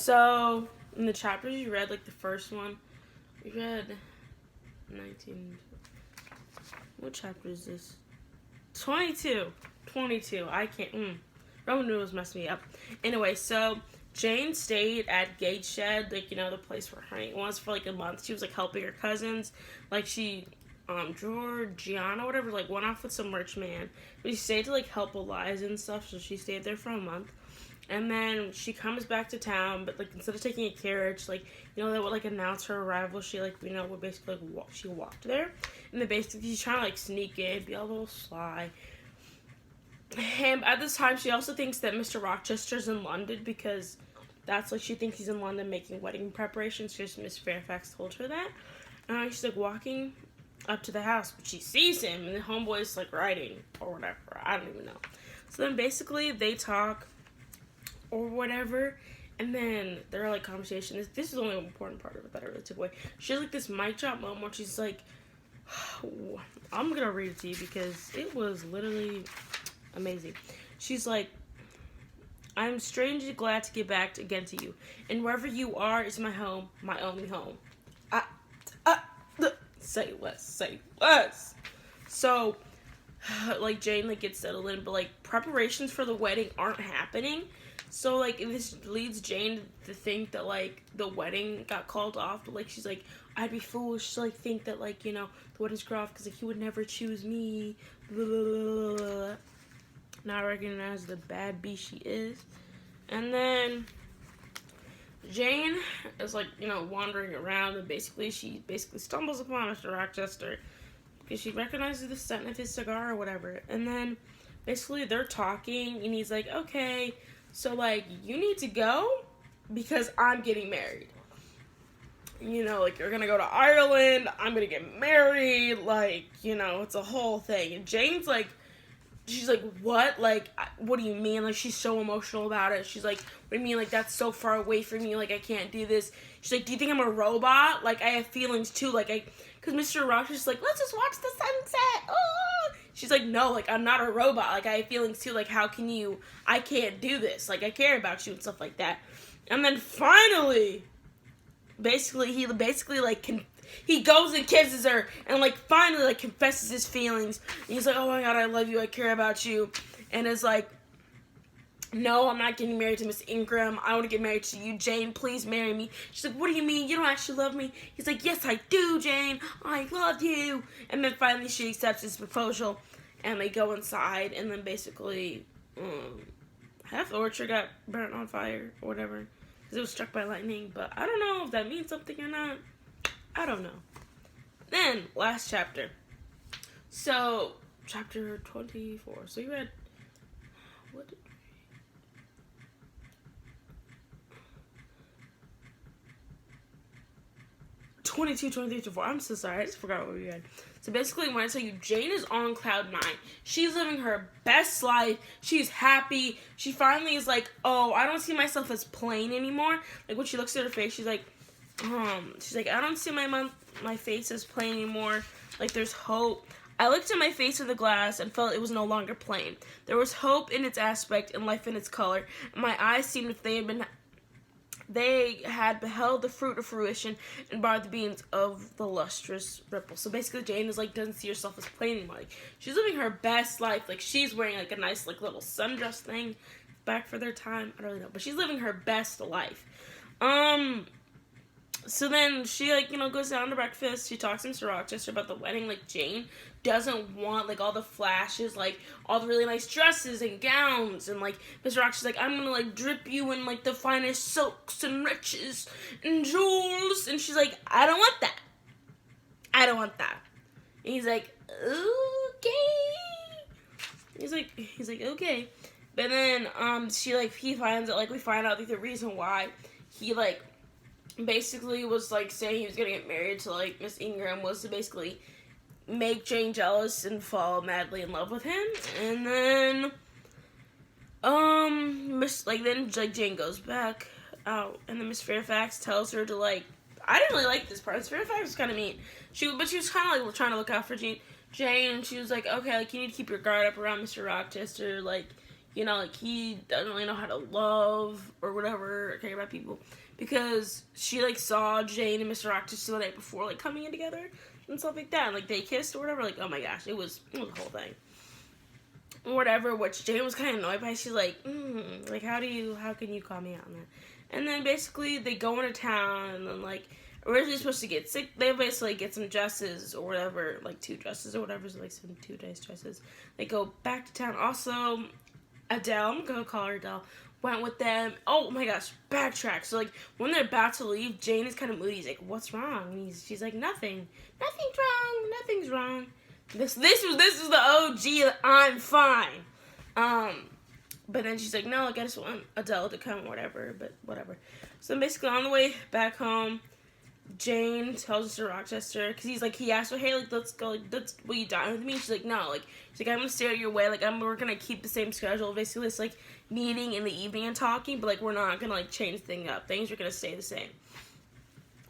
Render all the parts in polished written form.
So, in the chapters you read, like the first one, you read 19. What chapter is this? 22. 22. I can't. Roman numerals messed me up. Anyway, so Jane stayed at Gateshed, like, the place where her was for like a month. She was like helping her cousins. Like, she, Georgiana, whatever, like went off with some rich man. But she stayed to like help Eliza and stuff, so she stayed there for a month. And then she comes back to town, but like instead of taking a carriage, like, they would like announce her arrival. She like, would basically like she walked there, and then basically she's trying to like sneak in, be a little sly. And at this time, she also thinks that Mr. Rochester's in London because that's like she thinks he's in London making wedding preparations. Just Miss Fairfax told her that. She's like walking up to the house, but she sees him, and the homeboy's like writing or whatever. I don't even know. So then basically they talk or whatever, and then they're like conversation. This is the only important part of it that I really took away. She has like this mic drop moment where she's like, I'm gonna read it to you because it was literally amazing. She's like, I'm strangely glad to get back again to you, and wherever you are is my home, my only home. Say less. So, like, Jane like gets settled in, but like preparations for the wedding aren't happening. So, like, this leads Jane to think that, like, the wedding got called off. But, like, she's like, I'd be foolish to, like, think that, like, the wedding's got off because, like, he would never choose me. Blah, blah, blah, blah. Not recognized as the bad bee she is. And then Jane is, like, wandering around. And she stumbles upon Mr. Rochester because she recognizes the scent of his cigar or whatever. And then, basically, they're talking. And he's like, okay, so, like, you need to go because I'm getting married. Like, you're gonna go to Ireland, I'm gonna get married, like, it's a whole thing. And Jane's like, she's like, what? Like, what do you mean? Like, she's so emotional about it. She's like, what do you mean? Like, that's so far away from me. Like, I can't do this. She's like, do you think I'm a robot? Like, I have feelings, too. Like, because Mr. Rochester's like, let's just watch the sunset. Oh! She's like, no, like, I'm not a robot. Like, I have feelings, too. Like, how can you? I can't do this. Like, I care about you and stuff like that. And then finally, he goes and kisses her and, like, finally, like, confesses his feelings. And he's like, oh, my God, I love you. I care about you. And is like, no, I'm not getting married to Miss Ingram. I want to get married to you, Jane. Please marry me. She's like, what do you mean? You don't actually love me? He's like, yes, I do, Jane. I love you. And then finally she accepts his proposal. And they go inside. And then basically, half the orchard got burnt on fire or whatever. Because it was struck by lightning. But I don't know if that means something or not. I don't know. Then, last chapter. So, chapter 24. So you read, what did 22, 23, 24. I'm so sorry. I just forgot what we read. So basically, when I tell you, Jane is on cloud 9. She's living her best life. She's happy. She finally is like, oh, I don't see myself as plain anymore. Like, when she looks at her face, she's like, I don't see my face as plain anymore. Like, there's hope. I looked at my face in the glass and felt it was no longer plain. There was hope in its aspect and life in its color. And my eyes seemed if they had beheld the fruit of fruition and barred the beams of the lustrous ripple. So basically, Jane is like, doesn't see herself as plain anymore. Like, she's living her best life. Like, she's wearing like a nice like little sundress thing. Back for their time, I don't really know, but she's living her best life. So then she, like, goes down to breakfast. She talks to Mr. Rochester about the wedding. Like, Jane doesn't want, like, all the flashes, like, all the really nice dresses and gowns. And, like, Mr. Rochester's like, I'm gonna, like, drip you in, like, the finest silks and riches and jewels. And she's like, I don't want that. I don't want that. And he's like, okay. He's like, okay. But then, he finds out, like, we find out, like, the reason why he, like, basically was, like, saying he was gonna get married to, like, Miss Ingram was to basically make Jane jealous and fall madly in love with him. And then, Jane goes back out, and then Miss Fairfax tells her to, like, I didn't really like this part. Miss Fairfax was kind of mean. But she was kind of, like, trying to look out for Jane, and she was like, okay, like, you need to keep your guard up around Mr. Rochester, like, you know, like he doesn't really know how to love or whatever, or care about people, because she like saw Jane and Mr. Rochester the night before, like coming in together and stuff like that, and like they kissed or whatever. Like, oh my gosh, it was the whole thing. Whatever, which Jane was kind of annoyed by. She's like, like, how can you call me out on that? And then basically they go into town, and then like originally supposed to get sick. They basically get some dresses or whatever, like 2 dresses or whatever, so like some 2 days dresses. They go back to town. Also, Adele, I'm gonna call her Adele, went with them. Oh my gosh, backtrack. So like when they're about to leave, Jane is kind of moody. He's like, "What's wrong?" And she's like, "Nothing, nothing's wrong." This is the OG. I'm fine. But then she's like, "No, like I just want Adele to come, or whatever." But whatever. So then basically on the way back home, Jane tells Mr. Rochester, because he asked her, "Hey, like let's go. Like, will you dine with me?" She's like, "No." Like she's like, "I'm gonna stay out of your way. Like we're gonna keep the same schedule. Basically, it's like meeting in the evening and talking, but like we're not gonna like change things up. Things are gonna stay the same."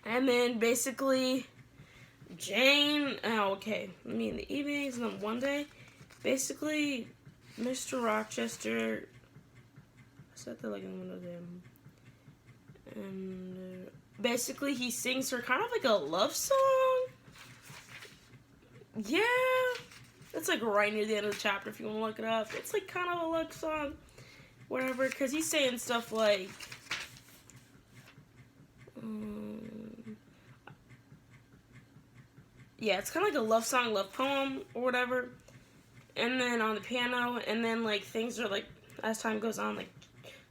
And then basically, Jane, in the evenings, and then one day, basically, Mr. Rochester, I said that like in one of them, and basically he sings her kind of like a love song. Yeah, it's like right near the end of the chapter if you want to look it up. It's like kind of a love song, whatever, because he's saying stuff like, yeah, it's kind of like a love song, love poem, or whatever. And then on the piano, and then like things are like, as time goes on, like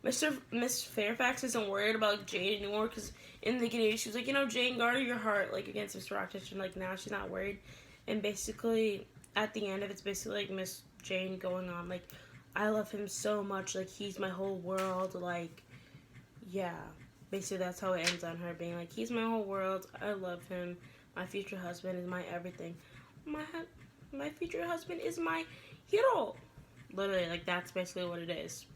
Miss Fairfax isn't worried about Jane anymore, because in the beginning she was like, Jane, guard your heart, like against Mr. Rochester, and like now she's not worried. And basically at the end of it's basically like Miss Jane going on like, I love him so much, like he's my whole world, like, yeah, basically that's how it ends, on her being like, he's my whole world, I love him, my future husband is my everything, my future husband is my hero, literally, like that's basically what it is.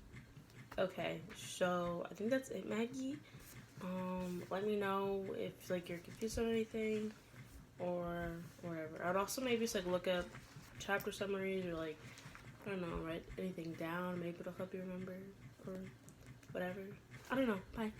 Okay, so I think that's it, Maggie. Let me know if like you're confused on anything or whatever. I'd also maybe just like look up chapter summaries, or like, I don't know, write anything down. Maybe it'll help you remember or whatever. I don't know. Bye.